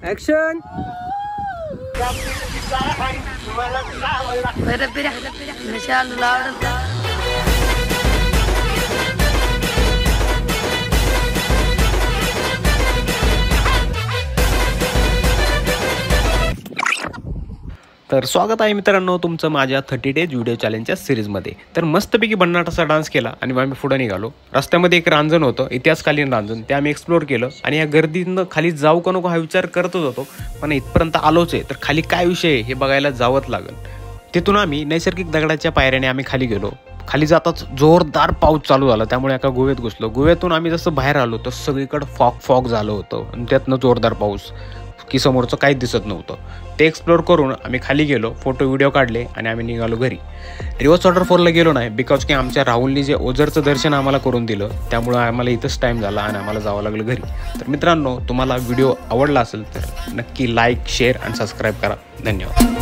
Action. तर स्वागत आहे मित्रांनो तुमचं माझ्या 30 डेज व्हिडिओ चॅलेंजच्या सिरीजमध्ये. तर मस्तपैकी भन्नाटाचा डान्स केला आणि आम्ही पुढे निघालो. रस्त्यामध्ये एक रांजण होतं, इतिहासकालीन रांजण, ते आम्ही एक्सप्लोर केलं आणि या गर्दीनं खाली जाऊ का नको हा विचार करतच होतो. पण इथपर्यंत आलोच आहे तर खाली काय विषय आहे हे बघायला जावंच लागेल. तिथून आम्ही नैसर्गिक दगडाच्या पायऱ्याने आम्ही खाली गेलो. खाली जाताच जोरदार पाऊस चालू झाला, त्यामुळे एका गुहेत घुसलो. गुहेतून आम्ही जसं बाहेर आलो तर सगळीकडे फॉग झालं होतं आणि त्यातनं जोरदार पाऊस की समोरचं काहीच दिसत नव्हतं. ते एक्सप्लोर करून आम्ही खाली गेलो, फोटो व्हिडिओ काढले आणि आम्ही निघालो घरी. रिव्हर्स वॉटरफॉलला गेलो नाही बिकॉज की आमच्या राहुलनी जे ओझरचं दर्शन आम्हाला करून दिलं त्यामुळं आम्हाला इथंच टाईम झाला आणि आम्हाला जावं लागलं घरी. तर मित्रांनो तुम्हाला व्हिडिओ आवडला असेल तर नक्की लाईक शेअर आणि सबस्क्राईब करा. धन्यवाद.